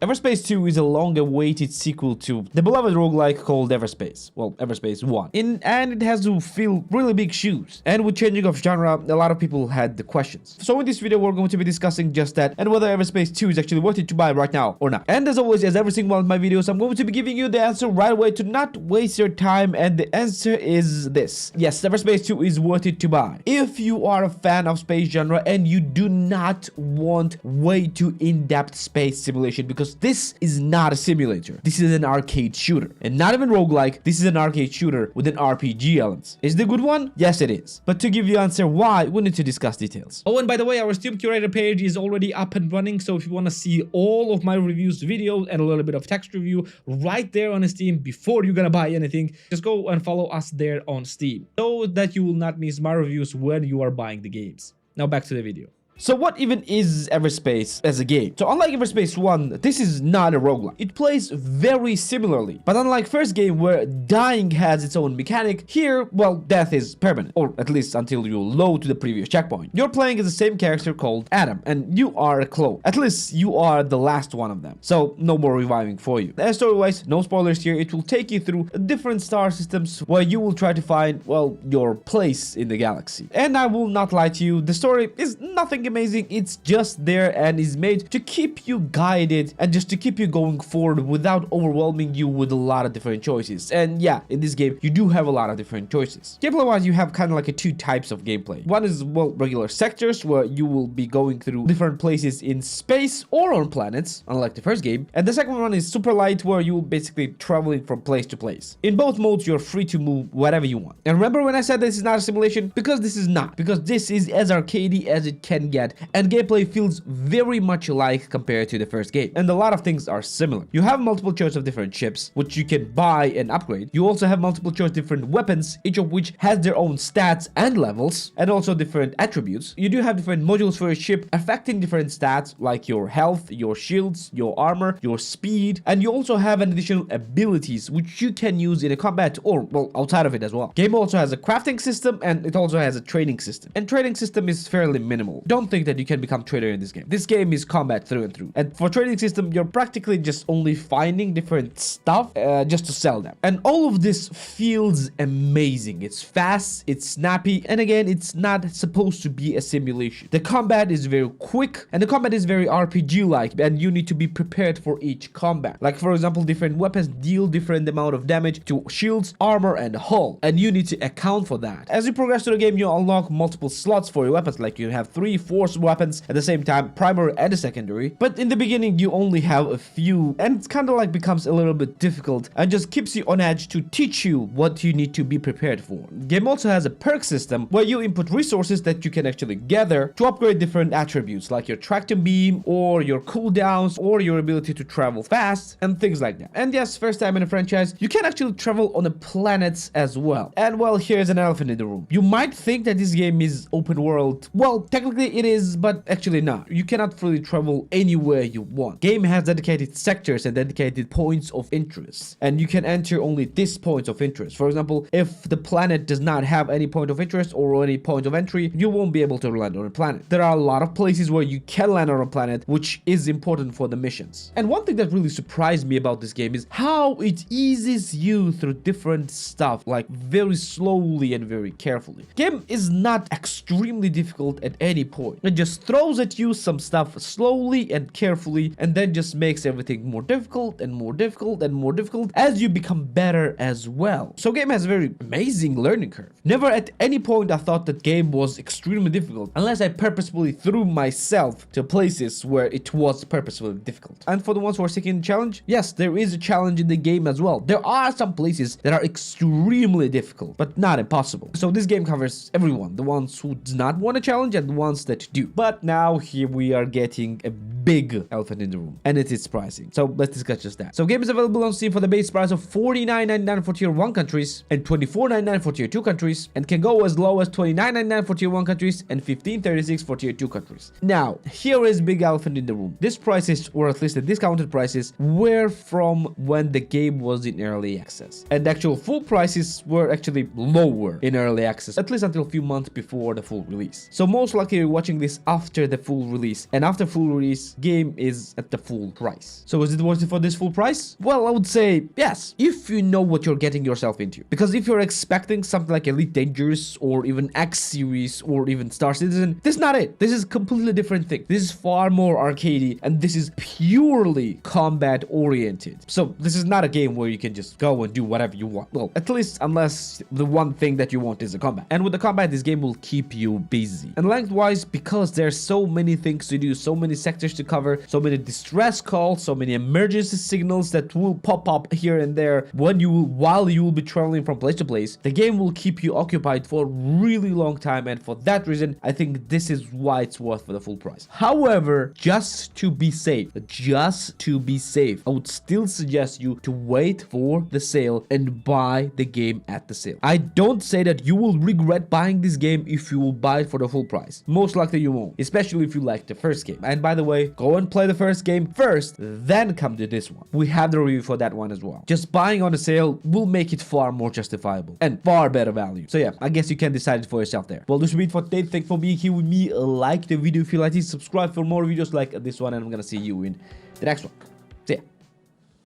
Everspace 2 is a long-awaited sequel to the beloved roguelike called Everspace. Well, Everspace 1. And it has to fill really big shoes. And with changing of genre, a lot of people had the questions. So in this video, we're going to be discussing just that and whether Everspace 2 is actually worth it to buy right now or not. And as always, as every single one of my videos, I'm going to be giving you the answer right away to not waste your time. And the answer is this. Yes, Everspace 2 is worth it to buy. If you are a fan of space genre and you do not want way too in-depth space simulation, because this is not a simulator. This is an arcade shooter. And not even roguelike, this is an arcade shooter with an RPG elements. Is it a good one? Yes, it is. But to give you answer why, we need to discuss details. Oh, and by the way, our Steam Curator page is already up and running. So if you want to see all of my reviews, videos, and a little bit of text review right there on Steam before you're gonna buy anything, just go and follow us there on Steam so that you will not miss my reviews when you are buying the games. Now back to the video. So what even is Everspace as a game? So unlike Everspace 1, this is not a roguelike. It plays very similarly. But unlike first game where dying has its own mechanic, here, well, death is permanent. Or at least until you load to the previous checkpoint. You're playing as the same character called Adam, and you are a clone. At least you are the last one of them. So no more reviving for you. And story-wise, no spoilers here. It will take you through different star systems where you will try to find, well, your place in the galaxy. And I will not lie to you, the story is nothing amazing. It's just there and is made to keep you guided and just to keep you going forward without overwhelming you with a lot of different choices. And yeah, in this game you do have a lot of different choices. Gameplay wise, you have kind of like a two types of gameplay. One is, well, regular sectors where you will be going through different places in space or on planets, unlike the first game. And the second one is super light, where you will basically traveling from place to place. In both modes, you're free to move whatever you want. And remember when I said this is not a simulation? Because this is not. Because this is as arcadey as it can get. And gameplay feels very much alike compared to the first game. And a lot of things are similar. You have multiple choice of different ships, which you can buy and upgrade. You also have multiple choice different weapons, each of which has their own stats and levels, and also different attributes. You do have different modules for your ship affecting different stats, like your health, your shields, your armor, your speed, and you also have an additional abilities, which you can use in a combat or, well, outside of it as well. Game also has a crafting system, and it also has a training system. And training system is fairly minimal. Don't think that you can become trader in this game. This game is combat through and through. And for trading system, you're practically just only finding different stuff just to sell them. And all of this feels amazing. It's fast, it's snappy, and again, it's not supposed to be a simulation. The combat is very quick, and the combat is very RPG-like, and you need to be prepared for each combat. Like, for example, different weapons deal different amount of damage to shields, armor, and hull, and you need to account for that. As you progress through the game, you unlock multiple slots for your weapons, like you have 3 force weapons at the same time, primary and secondary. But in the beginning, you only have a few, and it's kind of like becomes a little bit difficult and just keeps you on edge to teach you what you need to be prepared for. The game also has a perk system where you input resources that you can actually gather to upgrade different attributes, like your traction beam or your cooldowns or your ability to travel fast and things like that. And yes, first time in a franchise, you can actually travel on the planets as well. And well, here's an elephant in the room. You might think that this game is open world. Well, technically it is, but actually not. You cannot freely travel anywhere you want. Game has dedicated sectors and dedicated points of interest, and you can enter only these points of interest. For example, if the planet does not have any point of interest or any point of entry, you won't be able to land on a planet. There are a lot of places where you can land on a planet, which is important for the missions. And one thing that really surprised me about this game is how it eases you through different stuff, like very slowly and very carefully. Game is not extremely difficult at any point. It just throws at you some stuff slowly and carefully, and then just makes everything more difficult and more difficult and more difficult as you become better as well. So game has a very amazing learning curve. Never at any point I thought that game was extremely difficult, unless I purposefully threw myself to places where it was purposefully difficult. And for the ones who are seeking a challenge, yes, there is a challenge in the game as well. There are some places that are extremely difficult, but not impossible. So this game covers everyone, the ones who do not want a challenge and the ones that do. But now here we are getting a big elephant in the room, and it is pricing. So let's discuss just that. So game is available on Steam for the base price of $49.99 for tier 1 countries and $24.99 for tier 2 countries, and can go as low as $29.99 for tier 1 countries and $15.36 for tier 2 countries. Now, here is big elephant in the room. These prices, or at least the discounted prices, were from when the game was in early access, and the actual full prices were actually lower in early access, at least until a few months before the full release. So most likely you're watching watching this after the full release, and after full release, game is at the full price. So is it worth it for this full price? Well, I would say yes, if you know what you're getting yourself into. Because if you're expecting something like Elite Dangerous or even X Series or even Star Citizen, this is not it. This is a completely different thing. This is far more arcadey, and this is purely combat oriented. So this is not a game where you can just go and do whatever you want. Well, at least unless the one thing that you want is the combat. And with the combat, this game will keep you busy. And lengthwise, because there's so many things to do, so many sectors to cover, so many distress calls, so many emergency signals that will pop up here and there while you will be traveling from place to place, the game will keep you occupied for a really long time. And for that reason, I think this is why it's worth for the full price. However, just to be safe, I would still suggest you to wait for the sale and buy the game at the sale. I don't say that you will regret buying this game if you will buy it for the full price. Most likely you won't, especially if you like the first game. And by the way, go and play the first game first, then come to this one. We have the review for that one as well. Just buying on the sale will make it far more justifiable and far better value. So yeah, I guess you can decide it for yourself there. Well, this will be it for today. Thanks for being here with me. Like the video if you like it, subscribe for more videos like this one, and I'm gonna see you in the next one.